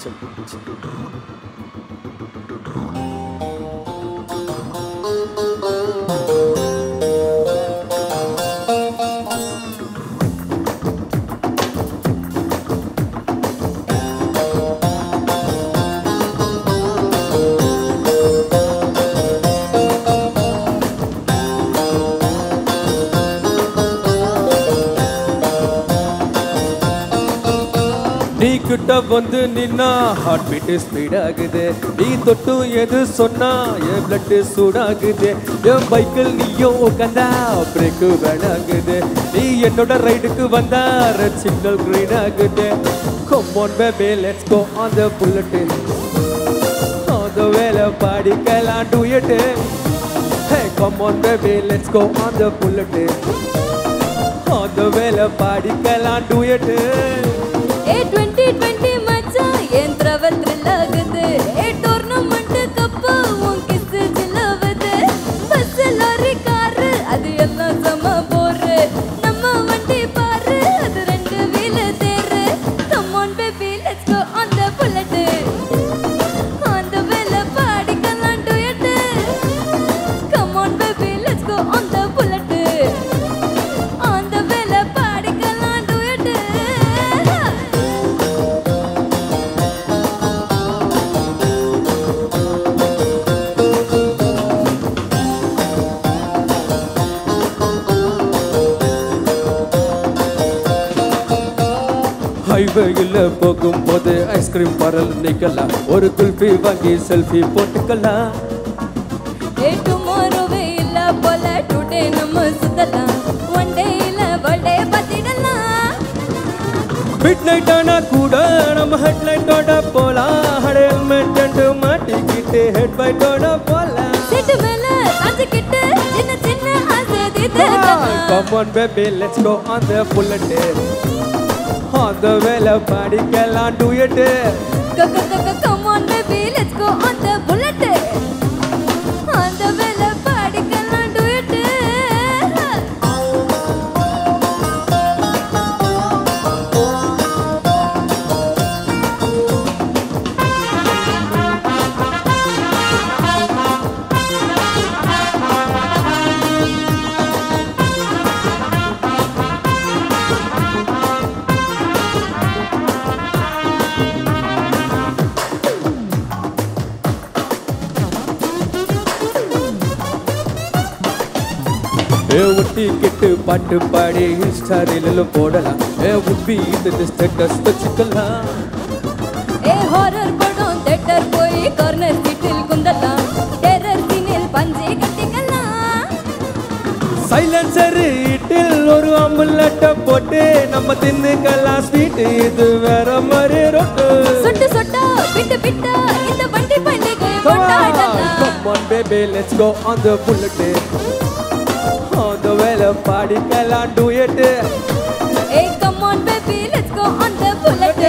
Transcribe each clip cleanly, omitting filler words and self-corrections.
நீ கிட்ட வந்து நின்னா ஹார்ட் பீட் ஸ்பீட் ஆகுது. நீ தொட்டு எது சொன்னா என் பிளட் சூடாகுது. என் பைக்கில் நீயும் உட்காந்தா பிரேக்கு வேணாகுது. நீ என்னோட ரைடுக்கு வந்தா ரெட் சிக்னல் கிரீன் ஆகுது. Come on baby let's go on the bullet. On the வேலை பாடிக்கலாம் duet. Hey come on baby let's go on the bullet. On the வேலை பாடிக்கலாம் duet. 2020 மச்சா என் travel thrill ஆகுது. tournament கப்பு உன் kiss ஜில்லாவுது. Bus lorry car அது எல்லாம் சம bore. நம்ம வண்டி பாரு அது ரெண்டு வீல் தேரு. Come on baby let's go on the bullet. On the வேலை பாடிக்கலாம் duet. Come on baby let's go on the bullet. On the வேலை பாடிக்கலாம் duet. ஹைவேயில் போகும்போது ஐஸ்கிரீம் பரல் நிக்கலாம். ஒரு குல்ஃபி வாங்கி செல்ஃபி போட்டுக்கலாம். டுமாரோவே இல்ல போல டுடே நம்ம சுத்தலாம். ஒன் டேல பர்த்டே பார்த்திடலாம். மிட் நைட் ஆனா கூட நம்ம ஹெட்லைட்டோட போலாம். ஹெல்மெட் அண்டு மாட்டிக்கிட்டு ஹெட் பைட்டோட போலாம். சீட்டு மேல சாஞ்சிக்கிட்டு சின்ன சின்ன ஆசை தீர்த்துக்கலாம். Come on baby let's go on the bullet. On the வேலை பாடிக்கலாம் duet. Come on baby let's go on the bullet. On the வேலை பாடிக்கலாம் duet. ஒட்டி கிட்டு பாட்டு பாடி இன்ஸ்டா ரீலும் போடலாம். உப்பி இந்த ஸ்டேட்டஸ் வச்சுக்கலாம். ஹாரர் படம் தியேட்டர் போய் கார்னர் சீட்டில் குந்தலாம். டெரர் சீனில் பஞ்சே கட்டிக்கலாம். சைலன்சர் இட்டில் ஒரு ஆம்புலட்ட போட்டு நம்ம தின்னுக்கலாம் ஸ்வீட். இது வேற மாதிரி ரொட்டு. சொட்டு சொட்டா பிட்டு பிட்டா இந்த வண்டி பண்டிகை கொண்டாடலாம். Come on baby let's go on the bullet. On the வேலை பாடிக்கலாம் duet. Come on baby let's go on the bullet.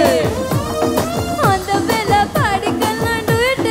On the வேலை பாடிக்கலாம் duet.